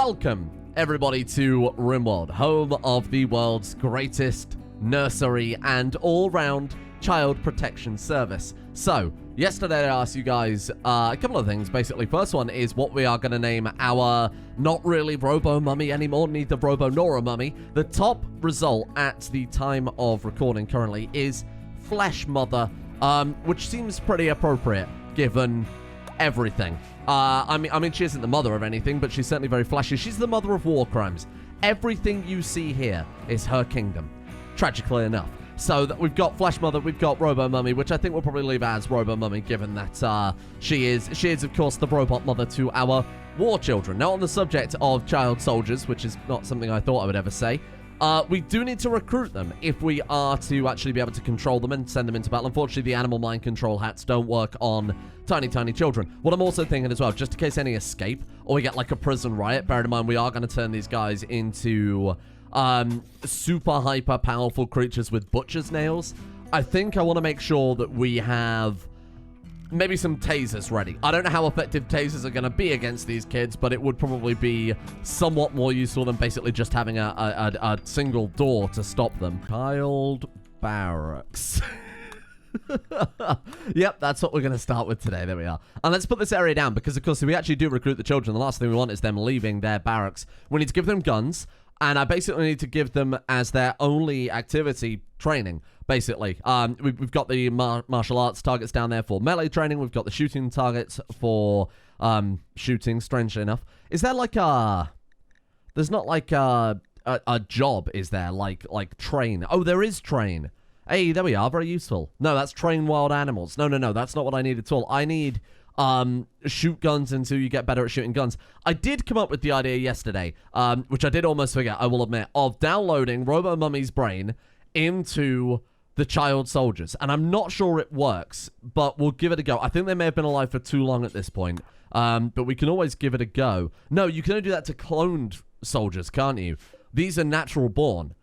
Welcome, everybody, to Rimworld, home of the world's greatest nursery and all-round child protection service. So, yesterday I asked you guys a couple of things, basically. First one is what we are going to name our not really Robo-Mummy anymore, neither Robo nor a Mummy. The top result at the time of recording currently is Flesh Mother, which seems pretty appropriate given everything. I mean, she isn't the mother of anything, but she's certainly very flashy. She's the mother of war crimes. Everything you see here is her kingdom, tragically enough. So that we've got Flesh Mother, we've got Robo Mummy, which I think we'll probably leave as Robo Mummy, given that she is of course the robot mother to our war children. Now, on the subject of child soldiers, which is not something I thought I would ever say, we do need to recruit them if we are to actually be able to control them and send them into battle. Unfortunately, the animal mind control hats don't work on tiny children. What I'm also thinking as well, just in case any escape or we get like a prison riot, bear in mind we are going to turn these guys into super hyper powerful creatures with butcher's nails. I think I want to make sure that we have maybe some tasers ready. I don't know how effective tasers are going to be against these kids, but it would probably be somewhat more useful than basically just having a single door to stop them. Child barracks. Yep, that's what we're going to start with today. There we are. And let's put this area down because, of course, if we actually do recruit the children, the last thing we want is them leaving their barracks. We need to give them guns, and I basically need to give them as their only activity training, basically. We've got the martial arts targets down there for melee training. We've got the shooting targets for shooting, strangely enough. Is there like a... There's not like a job, is there? Like train. Oh, there is train. Hey, there we are. Very useful. No, that's train wild animals. No, that's not what I need at all. I need shoot guns until you get better at shooting guns. I did come up with the idea yesterday, which I did almost forget, I will admit, of downloading Robo Mummy's brain into the child soldiers. And I'm not sure it works, but we'll give it a go. I think they may have been alive for too long at this point, but we can always give it a go. No, you can only do that to cloned soldiers, can't you? These are natural born.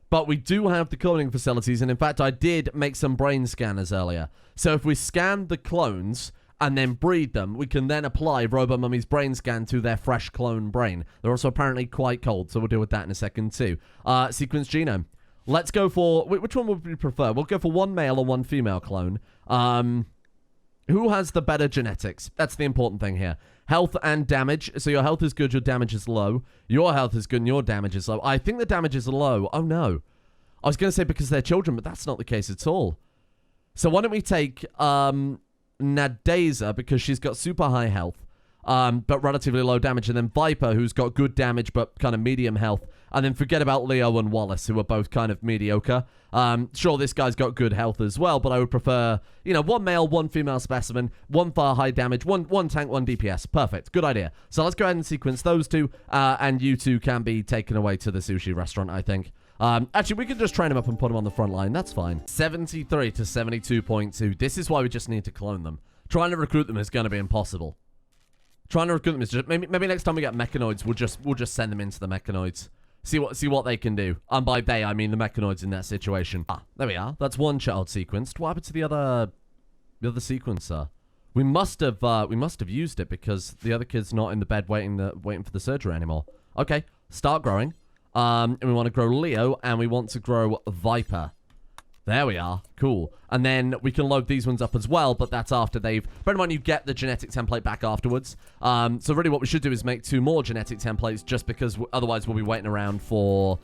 But we do have the cloning facilities, and in fact, I did make some brain scanners earlier. So if we scan the clones and then breed them, we can then apply Robo Mummy's brain scan to their fresh clone brain. They're also apparently quite cold, so we'll deal with that in a second too. Sequence genome. Let's go for... Which one would we prefer? We'll go for one male or one female clone. Who has the better genetics? That's the important thing here. Health and damage. So your health is good, your damage is low. Your health is good and your damage is low. I think the damage is low. Oh, no. I was going to say because they're children, but that's not the case at all. So why don't we take Nadeza, because she's got super high health, but relatively low damage, and then Viper, who's got good damage but kind of medium health, and then forget about Leo and Wallace, who are both kind of mediocre. Sure, this guy's got good health as well, but I would prefer, you know, one male, one female specimen, one far high damage, one tank, one DPS. Perfect. Good idea. So let's go ahead and sequence those two, and you two can be taken away to the sushi restaurant, I think. Actually, we can just train them up and put them on the front line. That's fine. 73 to 72.2. This is why we just need to clone them. Trying to recruit them is going to be impossible. Trying to recruit them is just... Maybe next time we get mechanoids, we'll just send them into the mechanoids. See what they can do. And by they, I mean the mechanoids in that situation. Ah, there we are. That's one child sequenced. What happened to the other sequencer? We must have used it because the other kid's not in the bed waiting for the surgery anymore. Okay, start growing. And we want to grow Leo, and we want to grow Viper. There we are. Cool. And then we can load these ones up as well, but that's after they've... Bear in mind, you get the genetic template back afterwards. So really what we should do is make 2 more genetic templates, just because otherwise we'll be waiting around for...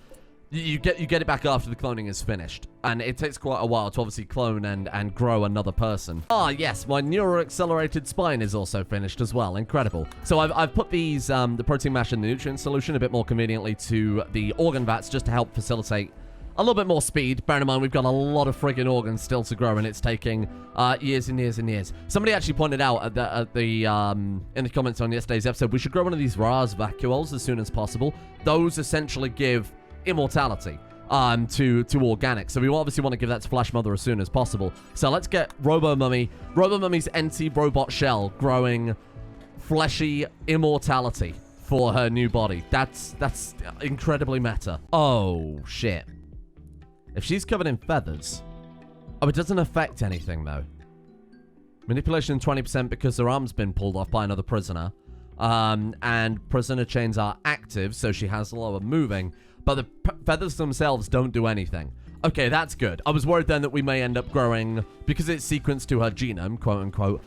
You get it back after the cloning is finished. And it takes quite a while to obviously clone and grow another person. Ah, yes, my neuroaccelerated spine is also finished as well. Incredible. So I've put these, the protein mash and the nutrient solution a bit more conveniently to the organ vats just to help facilitate a little bit more speed. Bear in mind, we've got a lot of friggin' organs still to grow, and it's taking years and years and years. Somebody actually pointed out in the comments on yesterday's episode, we should grow one of these Ras vacuoles as soon as possible. Those essentially give immortality to organic. So we obviously want to give that to Flesh Mother as soon as possible. So let's get Robo Mummy's NT-robot shell growing fleshy immortality for her new body. That's incredibly meta. Oh, shit. If she's covered in feathers... Oh, it doesn't affect anything, though. Manipulation 20% because her arm's been pulled off by another prisoner. and prisoner chains are active, so she has lower moving, but the feathers themselves don't do anything. Okay, that's good. I was worried then that we may end up growing, because it's sequenced to her genome, quote unquote.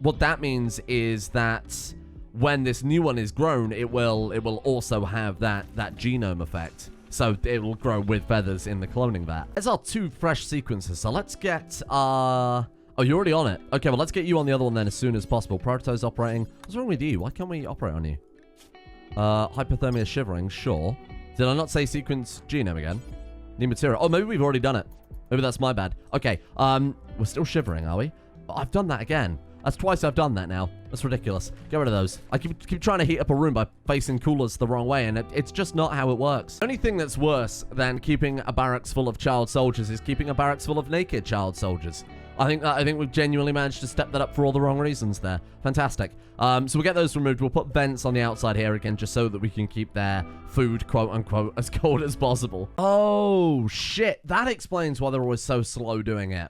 What that means is that when this new one is grown, it will also have that genome effect. So it will grow with feathers in the cloning vat. There's our 2 fresh sequences, so let's get oh, you're already on it. Okay, well, let's get you on the other one then as soon as possible. Prototype's operating. What's wrong with you? Why can't we operate on you? Hypothermia shivering, sure. Did I not say sequence genome again? New material. Oh, maybe we've already done it. Maybe that's my bad. Okay, we're still shivering, are we? Oh, I've done that again. That's twice I've done that now. That's ridiculous. Get rid of those. I keep trying to heat up a room by facing coolers the wrong way, and it's just not how it works. The only thing that's worse than keeping a barracks full of child soldiers is keeping a barracks full of naked child soldiers. I think we've genuinely managed to step that up for all the wrong reasons there. Fantastic. So we'll get those removed. We'll put vents on the outside here again, just so that we can keep their food, quote unquote, as cold as possible. Oh, shit. That explains why they're always so slow doing it.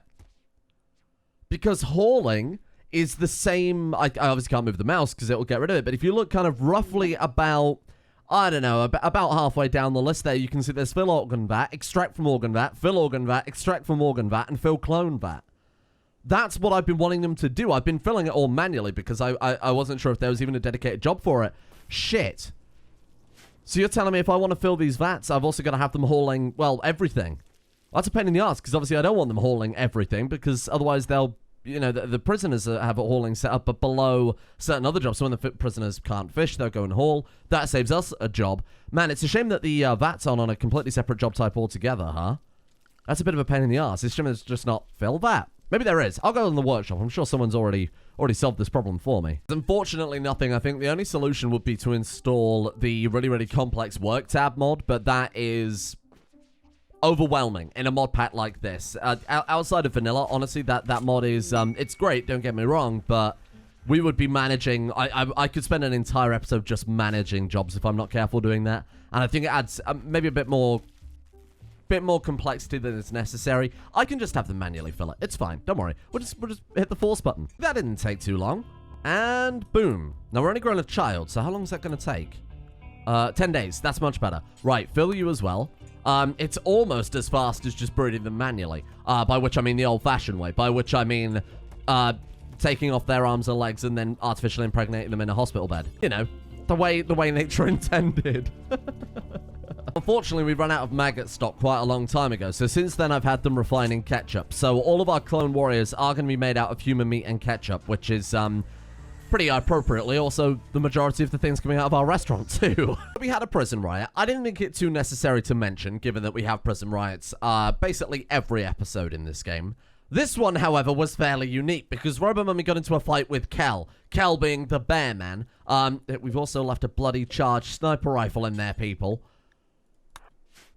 Because hauling is the same. I obviously can't move the mouse because it will get rid of it. But if you look kind of roughly about, I don't know, about halfway down the list there, you can see there's fill organ vat, extract from organ vat, fill organ vat, extract from organ vat, and fill clone vat. That's what I've been wanting them to do. I've been filling it all manually because I wasn't sure if there was even a dedicated job for it. Shit. So you're telling me if I want to fill these vats, I've also got to have them hauling, well, everything. That's a pain in the ass because obviously I don't want them hauling everything because otherwise they'll, you know, the prisoners have a hauling set up, but below certain other jobs. So when the prisoners can't fish, they'll go and haul. That saves us a job. Man, it's a shame that the vats aren't on a completely separate job type altogether, huh? That's a bit of a pain in the ass. It's just not fill vat. Maybe there is. I'll go in the workshop. I'm sure someone's already solved this problem for me. Unfortunately, nothing. I think the only solution would be to install the really, really complex work tab mod, but that is overwhelming in a mod pack like this. Outside of vanilla, honestly, that mod is, it's great, don't get me wrong, but we would be managing, I could spend an entire episode just managing jobs if I'm not careful doing that, and I think it adds maybe a bit more complexity than is necessary. I can just have them manually fill it. It's fine. Don't worry. We'll just hit the force button. That didn't take too long. And boom. Now, we're only growing a child, so how long is that going to take? 10 days. That's much better. Right. Fill you as well. It's almost as fast as just breeding them manually. By which I mean the old-fashioned way. By which I mean taking off their arms and legs and then artificially impregnating them in a hospital bed. You know, the way nature intended. Unfortunately, we ran out of maggot stock quite a long time ago, so since then I've had them refining ketchup. So all of our clone warriors are going to be made out of human meat and ketchup, which is pretty appropriately also the majority of the things coming out of our restaurant too. We had a prison riot. I didn't think it too necessary to mention, given that we have prison riots basically every episode in this game. This one, however, was fairly unique because Robomummy got into a fight with Kel. Kel being the bear man. We've also left a bloody charged sniper rifle in there, people.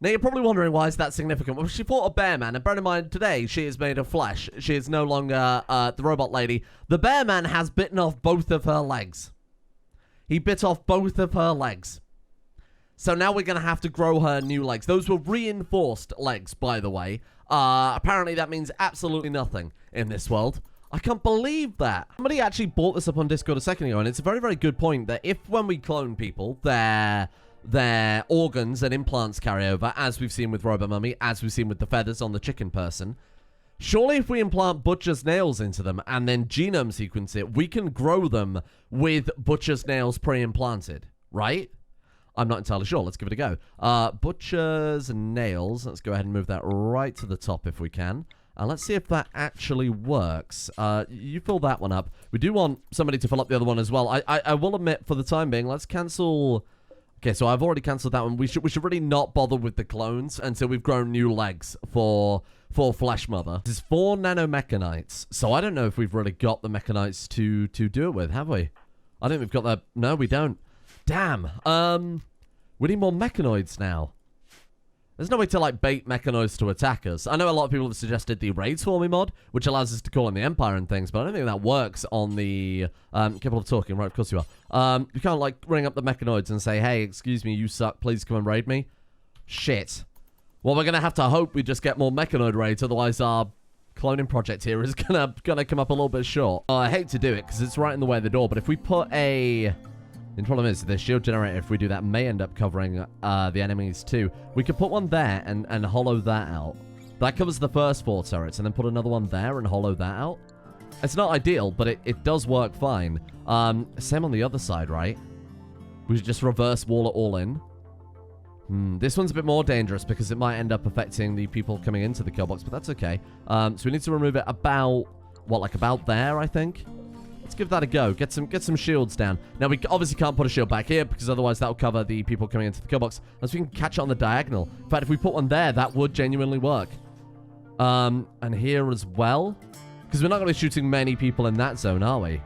Now, you're probably wondering why is that significant. Well, she fought a bear man, and bear in mind, today, she is made of flesh. She is no longer the robot lady. The bear man has bitten off both of her legs. He bit off both of her legs. So now we're going to have to grow her new legs. Those were reinforced legs, by the way. Apparently, that means absolutely nothing in this world. I can't believe that. Somebody actually brought this up on Discord a second ago, and it's a very, very good point that if when we clone people, their organs and implants carry over, as we've seen with Robomummy, as we've seen with the feathers on the chicken person. Surely if we implant butcher's nails into them and then genome sequence it, we can grow them with butcher's nails pre-implanted, right? I'm not entirely sure. Let's give it a go. Butcher's nails. Let's go ahead and move that right to the top if we can. Let's see if that actually works. You fill that one up. We do want somebody to fill up the other one as well. I will admit, for the time being, let's cancel... Okay, so I've already cancelled that one. We should really not bother with the clones until we've grown new legs for Flesh Mother. This is 4 nanomechanites, so I don't know if we've really got the mechanites to do it with, have we? I think we've got that. No, we don't. Damn. We need more mechanoids now. There's no way to, like, bait mechanoids to attack us. I know a lot of people have suggested the Raids for Me mod, which allows us to call in the Empire and things, but I don't think that works on the... capable of talking, right, of course you are. You can't, like, ring up the mechanoids and say, hey, excuse me, you suck, please come and raid me. Shit. Well, we're going to have to hope we just get more mechanoid raids, otherwise our cloning project here is gonna come up a little bit short. I hate to do it because it's right in the way of the door, but if we put a... The problem is, the shield generator, if we do that, may end up covering the enemies too. We could put one there and hollow that out. That covers the first 4 turrets, and then put another one there and hollow that out. It's not ideal, but it does work fine. Same on the other side, right? We should just reverse wall it all in. This one's a bit more dangerous because it might end up affecting the people coming into the kill box, but that's okay. So we need to remove it about, what, like about there, I think? Let's give that a go. Get some shields down. Now, we obviously can't put a shield back here because otherwise that will cover the people coming into the kill box. Unless we can catch it on the diagonal. In fact, if we put one there, that would genuinely work. And here as well. Because we're not going to be shooting many people in that zone, are we?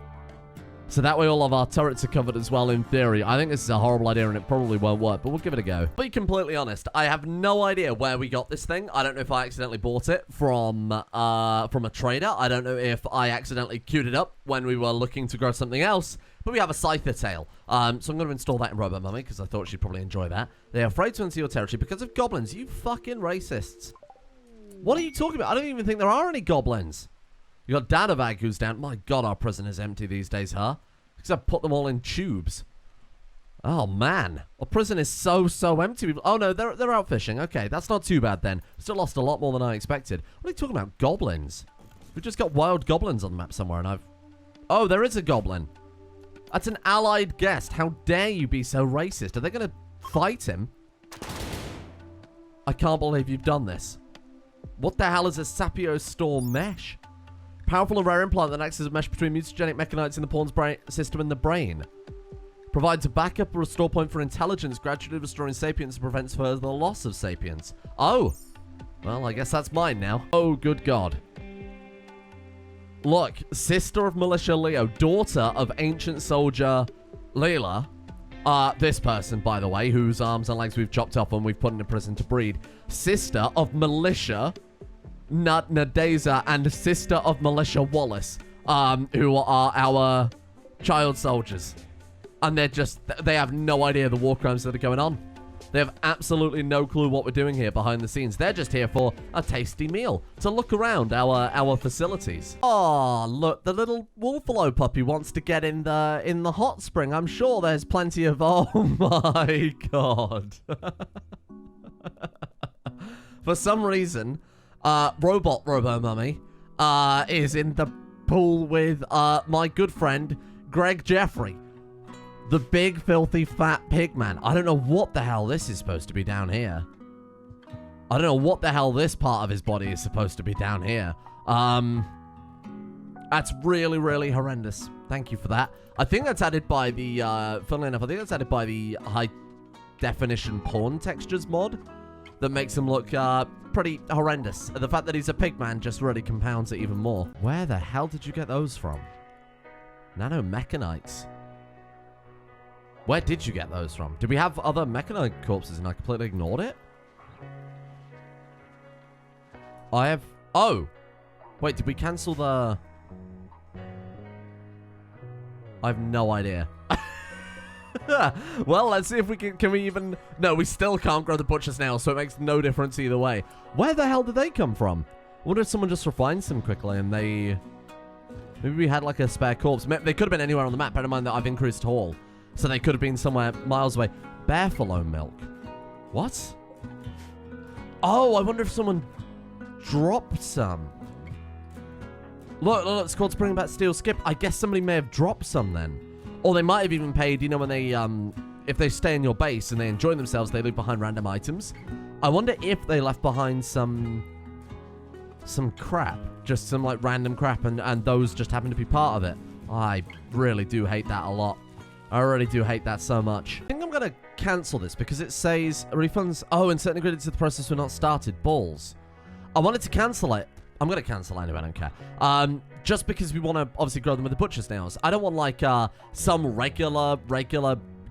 So that way all of our turrets are covered as well in theory. I think this is a horrible idea and it probably won't work, but we'll give it a go. To be completely honest, I have no idea where we got this thing. I don't know if I accidentally bought it from a trader. I don't know if I accidentally queued it up when we were looking to grow something else, but we have a Scyther tail. So I'm going to install that in Robot Mummy because I thought she'd probably enjoy that. They're afraid to enter your territory because of goblins. You fucking racists. What are you talking about? I don't even think there are any goblins. You got Dadavag who's down. My god, our prison is empty these days, huh? Because I've put them all in tubes. Oh, man. Our prison is so empty. Oh, no, they're out fishing. Okay, that's not too bad then. Still lost a lot more than I expected. What are you talking about? Goblins? We've just got wild goblins on the map somewhere, and I've... Oh, there is a goblin. That's an allied guest. How dare you be so racist? Are they going to fight him? I can't believe you've done this. What the hell is a Sapio Storm mesh? Powerful and rare implant that acts as a mesh between mutagenic mechanites in the pawn's brain system and the brain. Provides a backup or restore point for intelligence, gradually restoring sapience and prevents further loss of sapience. Oh! Well, I guess that's mine now. Oh, good god. Look, sister of Militia Leo, daughter of ancient soldier Leela. This person, by the way, whose arms and legs we've chopped off and we've put into prison to breed. Sister of Militia Nadeza and sister of Militia Wallace, who are our child soldiers. And they have no idea the war crimes that are going on. They have absolutely no clue what we're doing here behind the scenes. They're just here for a tasty meal, to look around our facilities. Oh, look, the little Wolfalo puppy wants to get in the hot spring. I'm sure there's plenty of... Oh my god. For some reason... Robot Robo Mummy is in the pool with my good friend Greg Jeffrey, the big filthy fat pig man. I don't know what the hell this is supposed to be down here. I don't know what the hell this part of his body is supposed to be down here. That's really horrendous. Thank you for that. I think that's added by the funnily enough, I think that's added by the high definition porn textures mod that makes him look pretty horrendous. The fact that he's a pigman just really compounds it even more. Where the hell did you get those from? Nanomechanites. Where did you get those from? Did we have other mechanite corpses and I completely ignored it? I have... Oh! Wait, did we cancel the... I have no idea. Well, let's see if we can we even... No, we still can't grow the butcher's nails, so it makes no difference either way. Where the hell did they come from? I wonder if someone just refines them quickly and they... Maybe we had like a spare corpse. They could have been anywhere on the map. Bear in mind that I've increased haul. So they could have been somewhere miles away. Bearfalo milk. What? Oh, I wonder if someone dropped some. Look, it's called Spring Back Steel Skip. I guess somebody may have dropped some then. Or they might have even paid, you know, when they, if they stay in your base and they enjoy themselves, they leave behind random items. I wonder if they left behind some crap. Just some, like, random crap, and those just happen to be part of it. I really do hate that a lot. I really do hate that so much. I think I'm going to cancel this because it says refunds. Oh, and certain ingredients of the process were not started. Balls. I wanted to cancel it. I'm going to cancel anyway, I don't care. Just because we want to obviously grow them with the butcher's nails. I don't want like some regular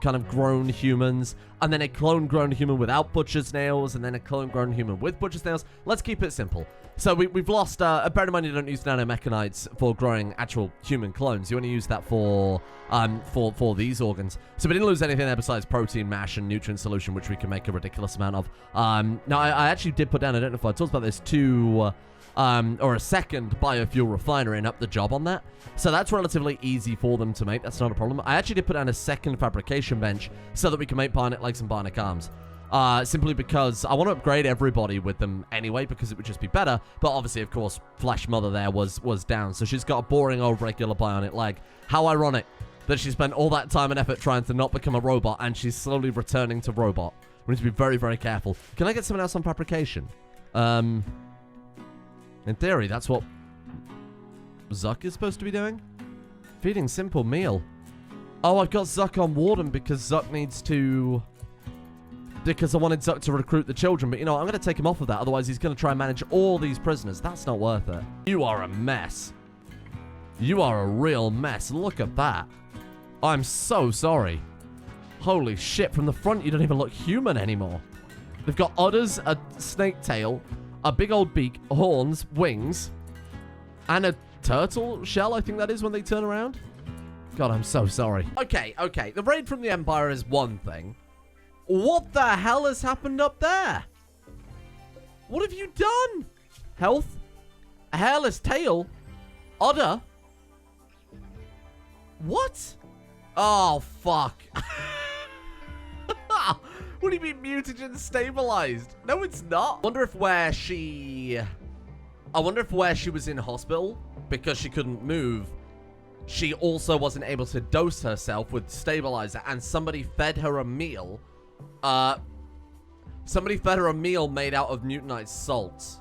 kind of grown humans, and then a clone grown human without butcher's nails, and then a clone grown human with butcher's nails. Let's keep it simple. So we've lost, bear in mind you don't use nanomechanites for growing actual human clones. You only use that for these organs. So we didn't lose anything there besides protein mash and nutrient solution, which we can make a ridiculous amount of. Now I actually did put down, I don't know if I talked about this, two or a second biofuel refinery and up the job on that. So that's relatively easy for them to make. That's not a problem. I actually did put down a second fabrication bench so that we can make bionic legs and bionic arms. Simply because I want to upgrade everybody with them anyway, because it would just be better. But obviously, of course, Flesh Mother there was down. So she's got a boring old regular bionic leg. How ironic that she spent all that time and effort trying to not become a robot, and she's slowly returning to robot. We need to be very, very careful. Can I get someone else on fabrication? In theory, that's what Zuck is supposed to be doing. Feeding simple meal. Oh, I've got Zuck on Warden because Zuck needs to... Because I wanted Zuck to recruit the children. But, you know, I'm going to take him off of that. Otherwise, he's going to try and manage all these prisoners. That's not worth it. You are a mess. You are a real mess. Look at that. I'm so sorry. Holy shit. From the front, you don't even look human anymore. They've got udders, a snake tail, a big old beak, horns, wings, and a turtle shell, I think that is when they turn around. God, I'm so sorry. Okay. The raid from the Empire is one thing. What the hell has happened up there? What have you done? Health? A hairless tail? Udder? What? Oh, fuck. What do you mean mutagen stabilized? No, it's not. I wonder if where she was in hospital because she couldn't move, she also wasn't able to dose herself with stabilizer, and somebody fed her a meal. Somebody fed her a meal made out of mutinized salt.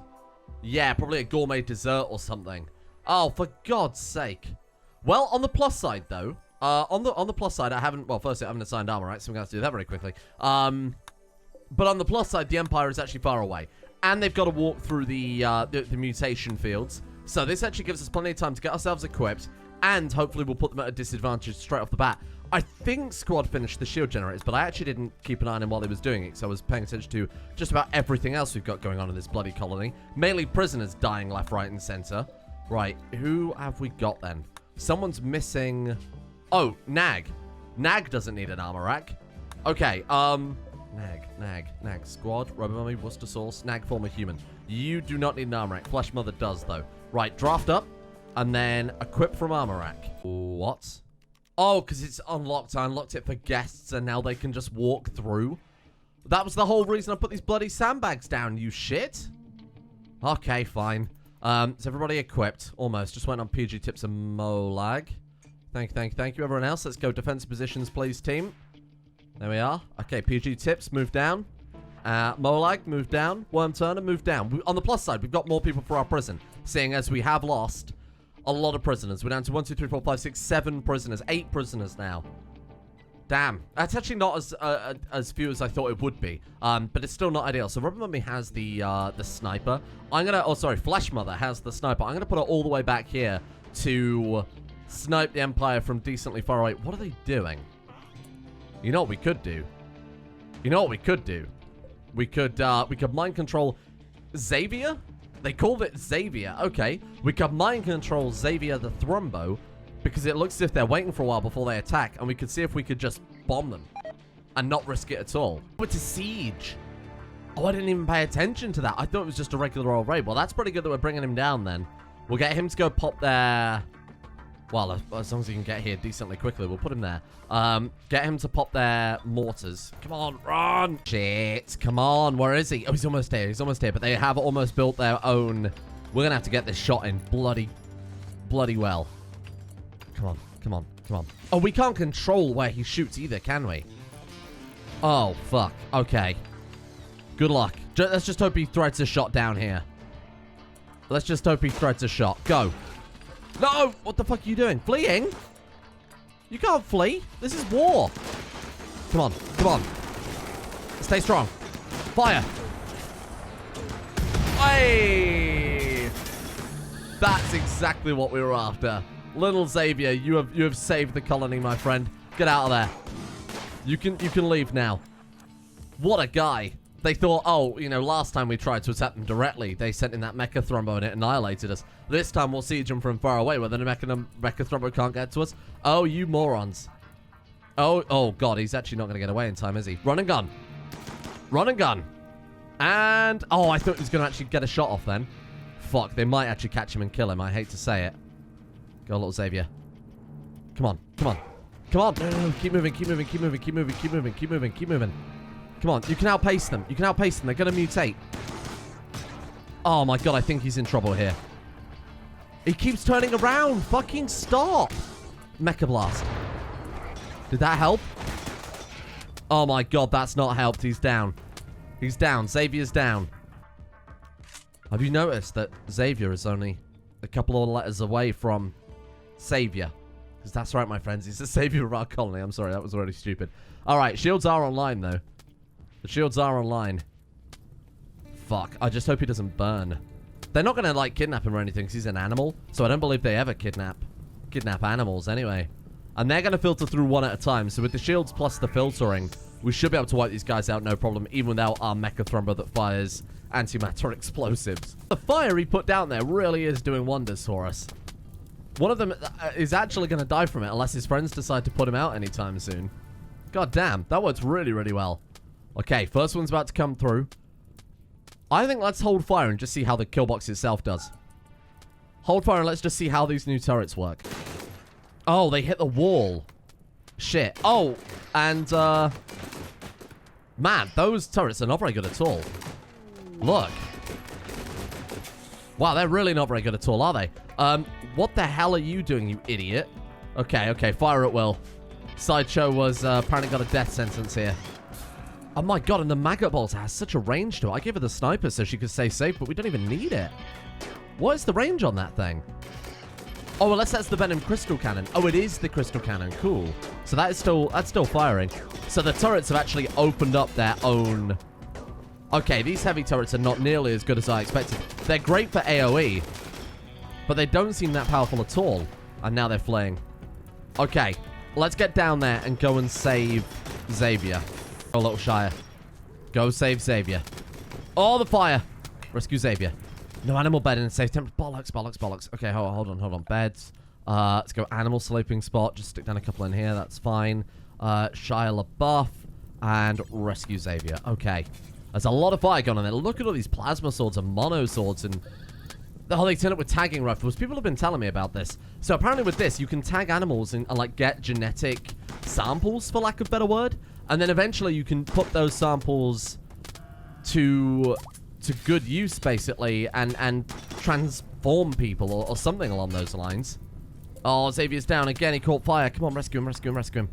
Yeah, probably a gourmet dessert or something. Oh, for God's sake. Well, on the plus side, though, on the plus side, firstly, I haven't assigned armor, right? So I'm going to have to do that very quickly. But on the plus side, the Empire is actually far away. And they've got to walk through the mutation fields. So this actually gives us plenty of time to get ourselves equipped. And hopefully we'll put them at a disadvantage straight off the bat. I think Squad finished the shield generators, but I actually didn't keep an eye on him while he was doing it. So I was paying attention to just about everything else we've got going on in this bloody colony. Mainly prisoners dying left, right, and center. Right, who have we got then? Someone's missing... Oh, Nag. Nag doesn't need an armor rack. Okay, Nag. Squad, Rubber Mummy, Worcester Sauce, Nag, former human. You do not need an armor rack. Flesh Mother does, though. Right, draft up, and then equip from armor rack. What? Oh, because it's unlocked. I unlocked it for guests, and now they can just walk through. That was the whole reason I put these bloody sandbags down, you shit. Okay, fine. Is everybody equipped? Almost. Just went on PG tips and Molag. Thank you, everyone else. Let's go defensive positions, please, team. There we are. Okay, PG tips, move down. Molag, move down. Worm Turner, move down. On the plus side, we've got more people for our prison, seeing as we have lost a lot of prisoners. We're down to 1, 2, 3, 4, 5, 6, 7 prisoners. 8 prisoners now. Damn. That's actually not as few as I thought it would be. But it's still not ideal. So Rubber Mummy has the sniper. Flesh Mother has the sniper. I'm gonna put her all the way back here to snipe the Empire from decently far away. What are they doing? You know what we could do? We could mind control Xavier? They called it Xavier. Okay. We could mind control Xavier the Thrumbo because it looks as if they're waiting for a while before they attack, and we could see if we could just bomb them and not risk it at all. It's a siege. Oh, I didn't even pay attention to that. I thought it was just a regular old raid. Well, that's pretty good that we're bringing him down then. We'll get him to go pop their... Well, as long as he can get here decently quickly, we'll put him there. Get him to pop their mortars. Come on, run! Shit, come on, where is he? Oh, he's almost here, but they have almost built their own... We're gonna have to get this shot in bloody well. Come on. Oh, we can't control where he shoots either, can we? Oh, fuck. Okay. Good luck. Let's just hope he threads a shot down here. Let's just hope he threads a shot. Go. No! What the fuck are you doing? Fleeing? You can't flee. This is war. Come on. Stay strong. Fire. Hey! That's exactly what we were after. Little Xavier, you have saved the colony, my friend. Get out of there. You can leave now. What a guy. They thought, oh, you know, last time we tried to attack them directly, they sent in that Mecha Thrumbo and it annihilated us. This time we'll siege them from far away where the Mecha Thrumbo can't get to us. Oh, you morons. Oh, God, he's actually not going to get away in time, is he? Run and gun. And, oh, I thought he was going to actually get a shot off then. Fuck, they might actually catch him and kill him. I hate to say it. Go, little Xavier. Come on, come on. Come on. No, keep moving, keep moving, keep moving, keep moving, keep moving, keep moving, keep moving. Come on, you can outpace them. You can outpace them. They're going to mutate. Oh my god, I think he's in trouble here. He keeps turning around. Fucking stop. Mecha Blast. Did that help? Oh my god, that's not helped. He's down. He's down. Xavier's down. Have you noticed that Xavier is only a couple of letters away from Savior? Because that's right, my friends. He's the savior of our colony. I'm sorry, that was already stupid. Alright, shields are online, though. The shields are online. Fuck. I just hope he doesn't burn. They're not going to, like, kidnap him or anything because he's an animal. So I don't believe they ever kidnap animals anyway. And they're going to filter through one at a time. So with the shields plus the filtering, we should be able to wipe these guys out no problem, even without our Mecha Thrumber that fires antimatter explosives. The fire he put down there really is doing wonders for us. One of them is actually going to die from it unless his friends decide to put him out anytime soon. God damn, that works really, really well. Okay, first one's about to come through. I think let's hold fire and just see how the kill box itself does. Hold fire and let's just see how these new turrets work. Oh, they hit the wall. Shit. Oh, and, man, those turrets are not very good at all. Look. Wow, they're really not very good at all, are they? What the hell are you doing, you idiot? Okay, okay, fire at will. Sideshow was, apparently got a death sentence here. Oh my god, and the maggot bolt has such a range to it. I gave her the sniper so she could stay safe, but we don't even need it. What is the range on that thing? Oh, unless that's the Venom Crystal Cannon. Oh, it is the Crystal Cannon. Cool. So that's still firing. So the turrets have actually opened up their own... Okay, these heavy turrets are not nearly as good as I expected. They're great for AoE, but they don't seem that powerful at all. And now they're fleeing. Okay, let's get down there and go and save Xavier. Oh, little Shire. Go save Xavier. Oh, the fire. Rescue Xavier. No animal bed in a safe temp. Bollocks, bollocks, bollocks. Okay, hold on. Beds. Let's go animal sleeping spot. Just stick down a couple in here. That's fine. Shia LaBeouf and rescue Xavier. Okay. There's a lot of fire going on there. Look at all these plasma swords and mono swords and... Oh, they turn up with tagging rifles. People have been telling me about this. So apparently with this, you can tag animals and like get genetic samples, for lack of a better word. And then eventually you can put those samples to good use, basically, and transform people or something along those lines. Oh, Xavier's down again. He caught fire. Come on, rescue him, rescue him, rescue him.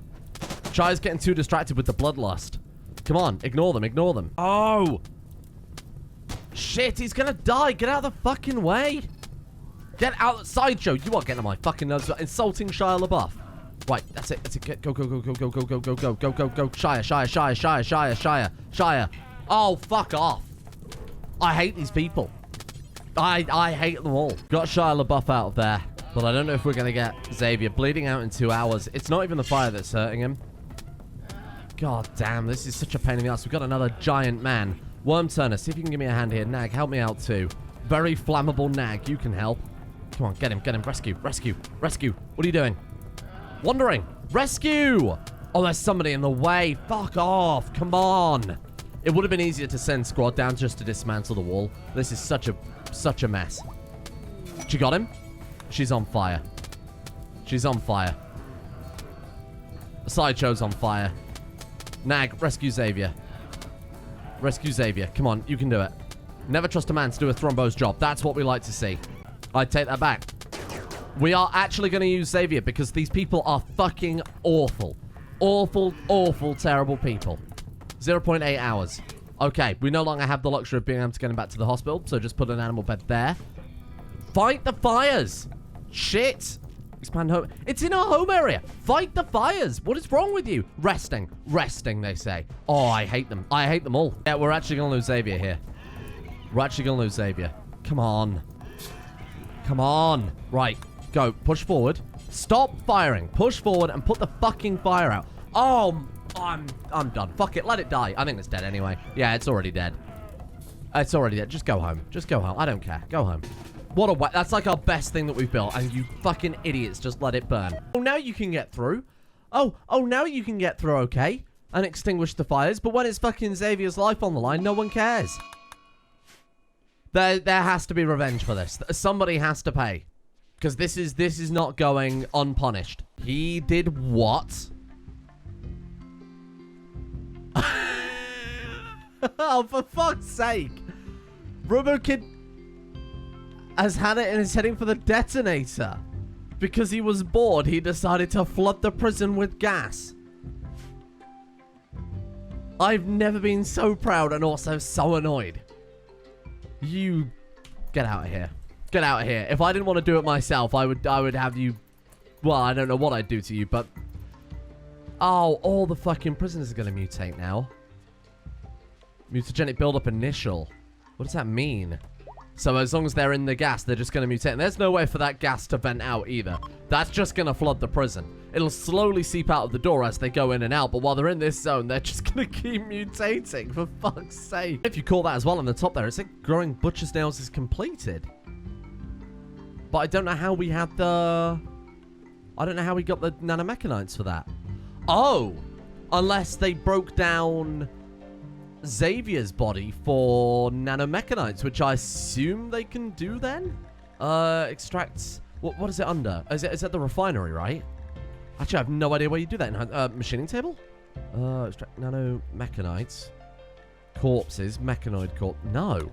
Shire's getting too distracted with the bloodlust. Come on, ignore them, ignore them. Oh! Shit, he's gonna die. Get out of the fucking way. Get out. Sideshow, you are getting on my fucking nerves. Insulting Shia LaBeouf. Right, that's it. That's it. Go, go, go, go, go, go, go, go, go, go, go, go. Shire. Oh, fuck off. I hate these people. I hate them all. Got Shia LaBeouf out of there. But I don't know if we're going to get Xavier bleeding out in 2 hours. It's not even the fire that's hurting him. God damn, this is such a pain in the ass. We've got another giant man. Worm Turner, see if you can give me a hand here. Nag, help me out too. Very flammable Nag, you can help. Come on, get him. Rescue. What are you doing? Wandering. Rescue! Oh, there's somebody in the way. Fuck off. Come on. It would have been easier to send squad down just to dismantle the wall. This is such a mess. She got him? She's on fire. She's on fire. The sideshow's on fire. Nag, rescue Xavier. Rescue Xavier. Come on, you can do it. Never trust a man to do a Thrombo's job. That's what we like to see. I take that back. We are actually going to use Xavier because these people are fucking awful. Awful, awful, terrible people. 0.8 hours. Okay, we no longer have the luxury of being able to get him back to the hospital, so just put an animal bed there. Fight the fires! Shit! Expand home. It's in our home area! Fight the fires! What is wrong with you? Resting. Resting, they say. Oh, I hate them. I hate them all. Yeah, we're actually going to lose Xavier here. We're actually going to lose Xavier. Come on. Come on. Right. Go. Push forward. Stop firing. Push forward and put the fucking fire out. Oh, I'm done. Fuck it. Let it die. I think it's dead anyway. Yeah, it's already dead. It's already dead. Just go home. Just go home. I don't care. Go home. What a that's like our best thing that we've built, and you fucking idiots just let it burn. Oh, now you can get through. Oh, now you can get through, okay? And extinguish the fires, but when it's fucking Xavier's life on the line, no one cares. There has to be revenge for this. Somebody has to pay. Because this is not going unpunished. He did what? Oh, for fuck's sake. RoboKid has had it and is heading for the detonator. Because he was bored, he decided to flood the prison with gas. I've never been so proud and also so annoyed. You get out of here. Get out of here. If I didn't want to do it myself, I would have you... Well, I don't know what I'd do to you, but... Oh, all the fucking prisoners are going to mutate now. Mutagenic buildup initial. What does that mean? So as long as they're in the gas, they're just going to mutate. And there's no way for that gas to vent out either. That's just going to flood the prison. It'll slowly seep out of the door as they go in and out. But while they're in this zone, they're just going to keep mutating, for fuck's sake. If you call that as well on the top there, it's like growing butcher's nails is completed. But I don't know how we had the... I don't know how we got the nanomechanites for that. Oh! Unless they broke down Xavier's body for nanomechanites, which I assume they can do then? Extracts... What is it under? Is it the refinery, right? Actually, I have no idea where you do that. Machining table? Extract nanomechanites. Corpses. Mechanoid corpse. No.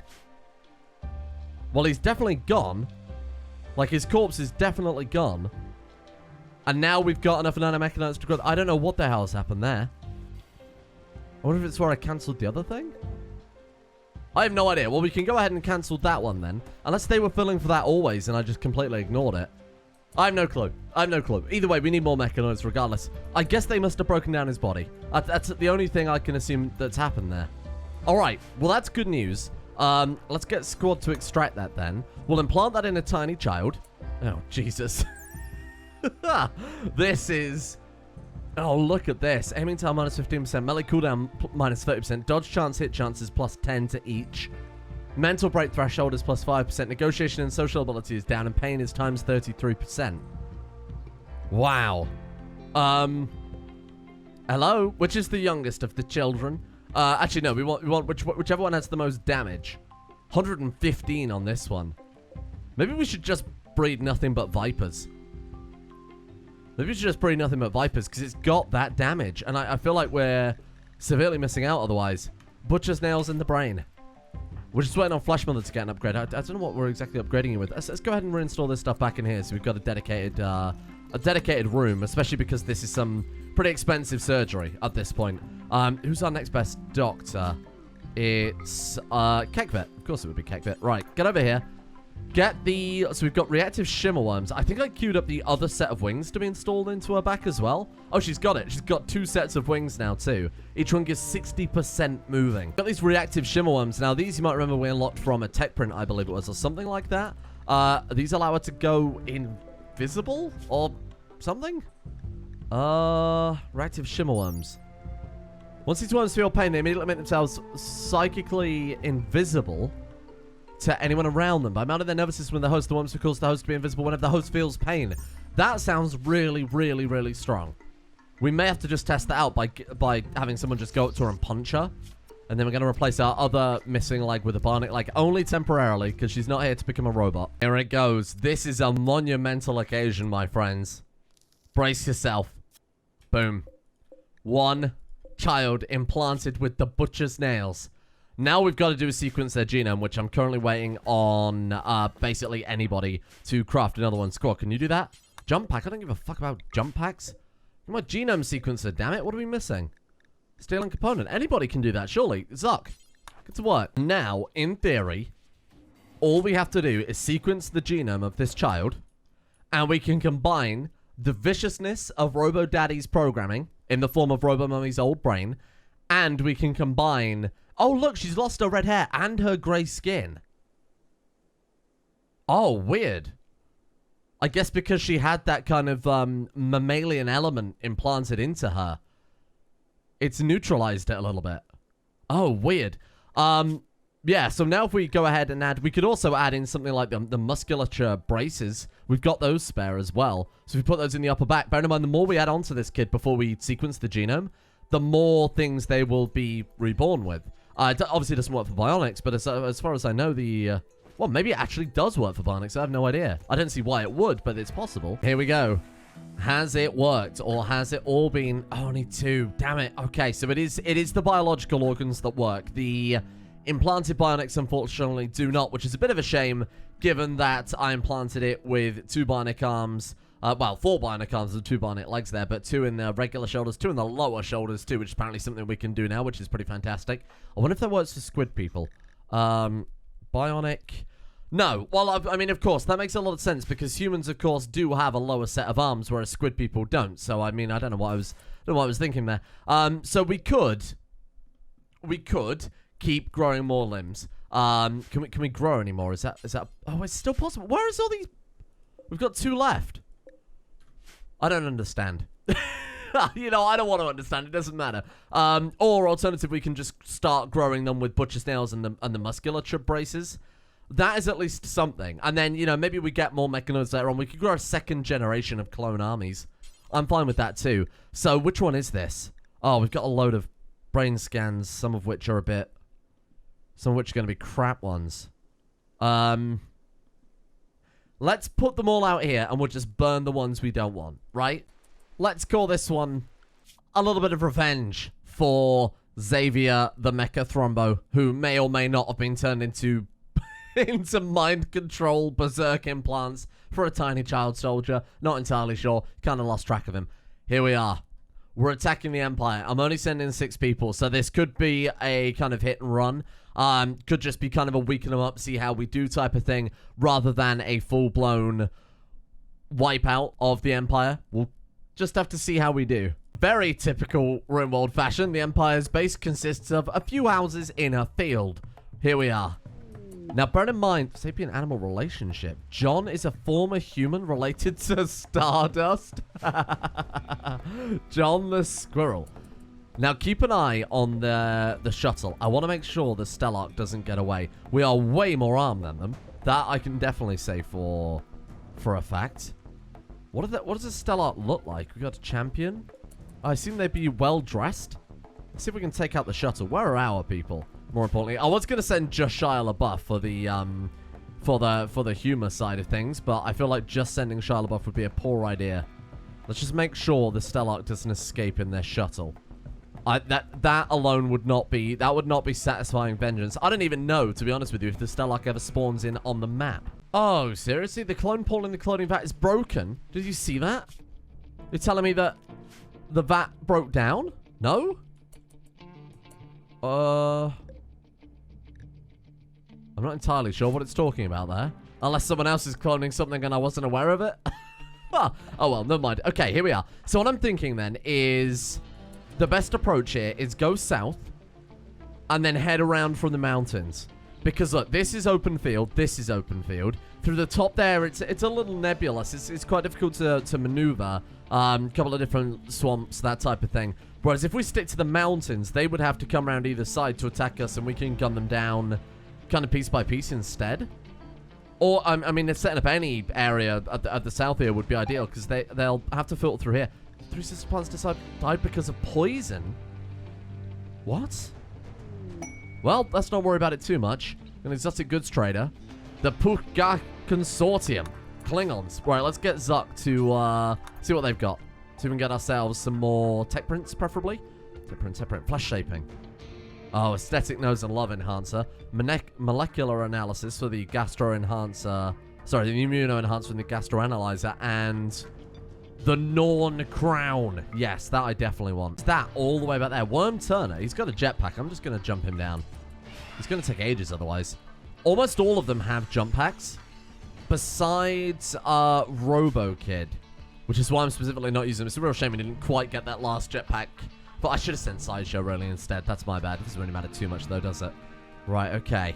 Well, he's definitely gone. Like, his corpse is definitely gone. And now we've got enough nanomechanites to grow. I don't know what the hell's happened there. I wonder if it's where I cancelled the other thing? I have no idea. Well, we can go ahead and cancel that one then. Unless they were filling for that always and I just completely ignored it. I have no clue. I have no clue. Either way, we need more mechanoids regardless. I guess they must have broken down his body. That's the only thing I can assume that's happened there. Alright. Well, that's good news. Let's get Squad to extract that then. We'll implant that in a tiny child. Oh, Jesus. This is... Oh, look at this. Aiming time minus 15%. Melee cooldown minus 30%. Dodge chance, hit chances plus 10 to each. Mental break threshold is plus 5%. Negotiation and social ability is down. And pain is times 33%. Wow. Hello? Which is the youngest of the children? Actually, no. We want whichever one has the most damage. 115 on this one. Maybe we should just breed nothing but vipers. Maybe we should just breed nothing but vipers because it's got that damage. And I feel like we're severely missing out otherwise. Butcher's nails in the brain. We're just waiting on Flesh Mother to get an upgrade. I don't know what we're exactly upgrading you with. Let's go ahead and reinstall this stuff back in here so we've got a dedicated room, especially because this is some pretty expensive surgery at this point. Who's our next best doctor? It's Kekvet. Of course it would be Kekvet. Right, get over here. Get the... So we've got reactive shimmer worms. I think I queued up the other set of wings to be installed into her back as well. Oh, she's got it. She's got 2 sets of wings now too. Each one gives 60% moving. Got these reactive shimmer worms. Now these you might remember we unlocked from a tech print, I believe it was, or something like that. These allow her to go invisible or something? Reactive shimmer worms. Once these worms feel pain, they immediately make themselves psychically invisible to anyone around them. By mounting their nervous system when the host, the worms will cause the host to be invisible whenever the host feels pain. That sounds really, really, really strong. We may have to just test that out by having someone just go up to her and punch her. And then we're going to replace our other missing leg with a bionic leg, only temporarily, because she's not here to become a robot. Here it goes. This is a monumental occasion, my friends. Brace yourself. Boom. One child implanted with the butcher's nails. Now we've got to do a sequence their genome, which I'm currently waiting on basically anybody to craft another one. Squad, can you do that? Jump pack? I don't give a fuck about jump packs. My genome sequencer, damn it. What are we missing? Stealing component. Anybody can do that, surely. Zuck, get to work. Now, in theory, all we have to do is sequence the genome of this child, and we can combine the viciousness of Robo Daddy's programming in the form of Robo Mummy's old brain, and we can combine... Oh, look, she's lost her red hair and her grey skin. Oh, weird. I guess because she had that kind of mammalian element implanted into her, it's neutralized it a little bit. Oh, weird. Yeah, so now if we go ahead and add... We could also add in something like the musculature braces. We've got those spare as well. So if we put those in the upper back, bear in mind, the more we add onto this kid before we sequence the genome, the more things they will be reborn with. It obviously doesn't work for bionics, but as far as I know, well, maybe it actually does work for bionics. I have no idea. I don't see why it would, but it's possible. Here we go. Has it worked, or has it all been... Oh, only 2. Damn it. Okay, so it is the biological organs that work. The implanted bionics, unfortunately, do not, which is a bit of a shame, given that I implanted it with 2 bionic arms. Well, 4 bionic arms and 2 bionic legs there, but 2 in the regular shoulders, 2 in the lower shoulders too, which is apparently something we can do now, which is pretty fantastic. I wonder if that works for squid people. Bionic... No. Well, I mean, of course, that makes a lot of sense, because humans, of course, do have a lower set of arms, whereas squid people don't. So, I mean, I don't know what I was thinking there. So we could keep growing more limbs. Can we grow any more? Is that? Oh, it's still possible. Where is all these? We've got 2 left. I don't understand. You know, I don't want to understand. It doesn't matter. Or alternatively, we can just start growing them with butcher's nails and the musculature braces. That is at least something. And then, you know, maybe we get more mechanoids later on. We could grow a 2nd generation of clone armies. I'm fine with that too. So, which one is this? Oh, we've got a load of brain scans, some of which are going to be crap ones. Let's put them all out here, and we'll just burn the ones we don't want, right? Let's call this one a little bit of revenge for Xavier the Mecha Thrombo, who may or may not have been turned into into mind control berserk implants for a tiny child soldier. Not entirely sure. Kind of lost track of him. Here we are. We're attacking the Empire. I'm only sending 6 people, so this could be a kind of hit and run. Could just be kind of a weaken them up, see how we do type of thing, rather than a full-blown wipeout of the Empire. We'll just have to see how we do. Very typical Rimworld fashion. The Empire's base consists of a few houses in a field. Here we are. Now, bear in mind, sapient-animal relationship. John is a former human related to Stardust. John the Squirrel. Now, keep an eye on the shuttle. I want to make sure the Stellark doesn't get away. We are way more armed than them. That I can definitely say for a fact. What does a Stellark look like? We got a champion. I assume they'd be well-dressed. Let's see if we can take out the shuttle. Where are our people? More importantly, I was going to send just Shia LaBeouf for the humor side of things, but I feel like just sending Shia LaBeouf would be a poor idea. Let's just make sure the Stellark doesn't escape in their shuttle. That alone would not be satisfying vengeance. I don't even know, to be honest with you, if the Stellark ever spawns in on the map. Oh, seriously? The clone pool in the cloning vat is broken? Did you see that? You're telling me that the vat broke down? No? I'm not entirely sure what it's talking about there. Unless someone else is cloning something and I wasn't aware of it. Oh, well, never mind. Okay, here we are. So what I'm thinking then is the best approach here is go south and then head around from the mountains. Because, look, this is open field. This is open field. Through the top there, it's a little nebulous. It's quite difficult to maneuver. Couple of different swamps, that type of thing. Whereas if we stick to the mountains, they would have to come around either side to attack us, and we can gun them down kind of piece by piece instead. Or, I mean, setting up any area at the south here would be ideal, because they'll have to filter through here. 3 sister plants died because of poison? What? Well, let's not worry about it too much. An exotic goods trader. The Puka Consortium. Klingons. Right, let's get Zuck to see what they've got. So we can get ourselves some more tech prints, preferably. Tech print. Flesh shaping. Oh, aesthetic nose and love enhancer. Molecular analysis for the gastro enhancer. Sorry, the immuno enhancer from the gastro analyzer. And the Norn crown. Yes, that I definitely want. That all the way back there. Worm Turner. He's got a jetpack. I'm just going to jump him down. It's going to take ages otherwise. Almost all of them have jump packs. Besides Robo Kid. Which is why I'm specifically not using him. It's a real shame he didn't quite get that last jetpack. But I should have sent Sideshow really instead. That's my bad. It doesn't really matter too much though, does it? Right, okay.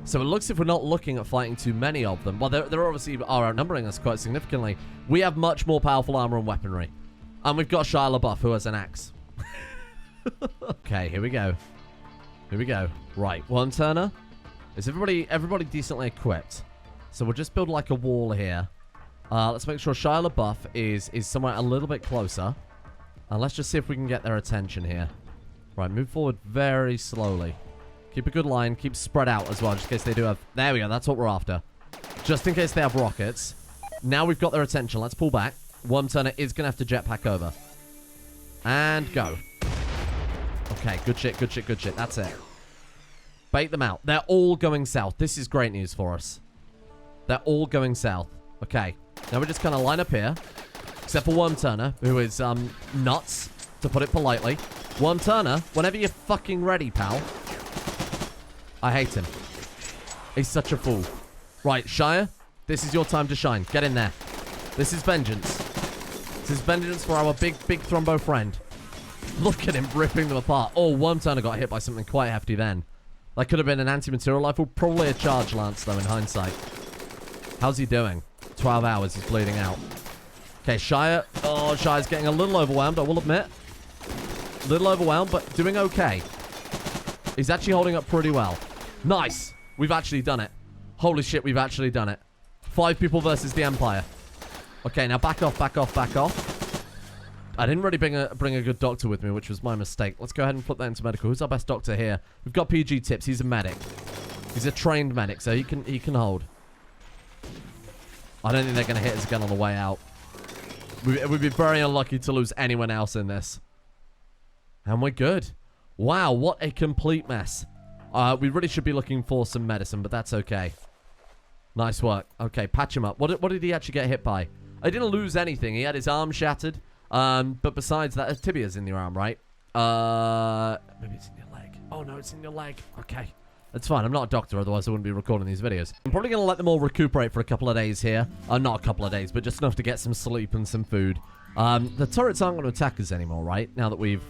So it looks if we're not looking at fighting too many of them. Well, they're obviously are outnumbering us quite significantly. We have much more powerful armor and weaponry. And we've got Shia LaBeouf, who has an axe. Okay, here we go. Here we go. Right, Worm Turner. Is everybody decently equipped? So we'll just build like a wall here. Let's make sure Shia LaBeouf is somewhere a little bit closer. And let's just see if we can get their attention here. Right, move forward very slowly. Keep a good line. Keep spread out as well, just in case they do have... There we go. That's what we're after. Just in case they have rockets. Now we've got their attention. Let's pull back. Worm Turner is going to have to jetpack over. And go. Okay, good shit, good shit, good shit. That's it. Bait them out. They're all going south. This is great news for us. They're all going south. Okay. Now we're just going to line up here. Except for Worm Turner, who is nuts, to put it politely. Worm Turner, whenever you're fucking ready, pal. I hate him. He's such a fool. Right, Shire, this is your time to shine. Get in there. This is vengeance. This is vengeance for our big Thrombo friend. Look at him ripping them apart. Oh, Worm Turner got hit by something quite hefty then. That could have been an anti-material rifle. Probably a charge lance, though, in hindsight. How's he doing? 12 hours. He's bleeding out. Okay, Shire. Oh, Shire's getting a little overwhelmed, I will admit. A little overwhelmed, but doing okay. He's actually holding up pretty well. Nice. We've actually done it. Holy shit, we've actually done it. 5 people versus the Empire. Okay, now back off, back off, back off. I didn't really bring a good doctor with me, which was my mistake. Let's go ahead and flip that into medical. Who's our best doctor here? We've got PG Tips. He's a medic. He's a trained medic, so he can hold. I don't think they're going to hit us again on the way out. We'd be very unlucky to lose anyone else in this. And we're good. Wow, what a complete mess. We really should be looking for some medicine, but that's okay. Nice work. Okay, patch him up. What did he actually get hit by? I didn't lose anything. He had his arm shattered. But besides that, tibia's in your arm, right? Maybe it's in your leg. Oh, no, it's in your leg. Okay. That's fine. I'm not a doctor, otherwise I wouldn't be recording these videos. I'm probably going to let them all recuperate for a couple of days here. Not a couple of days, but just enough to get some sleep and some food. The turrets aren't going to attack us anymore, right? Now that we've...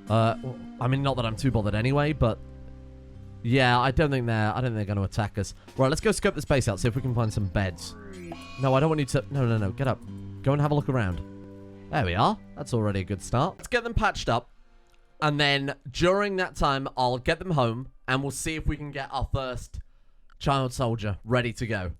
well, I mean, not that I'm too bothered anyway, but... Yeah, I don't think they're going to attack us. Right, let's go scope this base out, see if we can find some beds. No, I don't want you to... No, get up. Go and have a look around. There we are. That's already a good start. Let's get them patched up. And then, during that time, I'll get them home. And we'll see if we can get our first child soldier ready to go.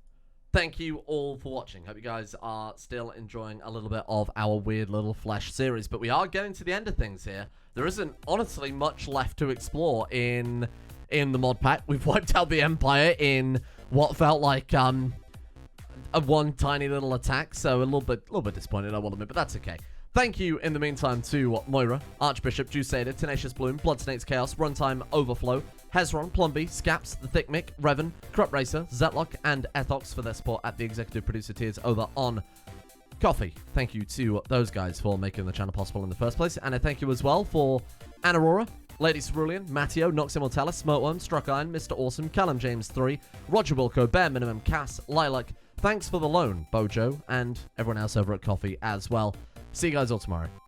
Thank you all for watching. Hope you guys are still enjoying a little bit of our weird little Flesh series. But we are getting to the end of things here. There isn't, honestly, much left to explore in the mod pack. We've wiped out the Empire in what felt like one tiny little attack. So a little bit disappointed, I will admit, but that's okay. Thank you, in the meantime, to Moira, Archbishop, Juicator, Tenacious Bloom, Bloodsnakes Chaos, Runtime Overflow, Hezron, Plumby, Scaps, The Thick Mick, Revan, Corrupt Racer, Zetlock, and Ethox for their support at the executive producer tiers over on Coffee. Thank you to those guys for making the channel possible in the first place. And a thank you as well for Anarora, Lady Cerulean, Matteo, Nox Immortalis, Smokeworm, Struck Iron, Mr. Awesome, Callum James 3, Roger Wilco, Bare Minimum, Cass, Lilac, thanks for the loan, Bojo, and everyone else over at Coffee as well. See you guys all tomorrow.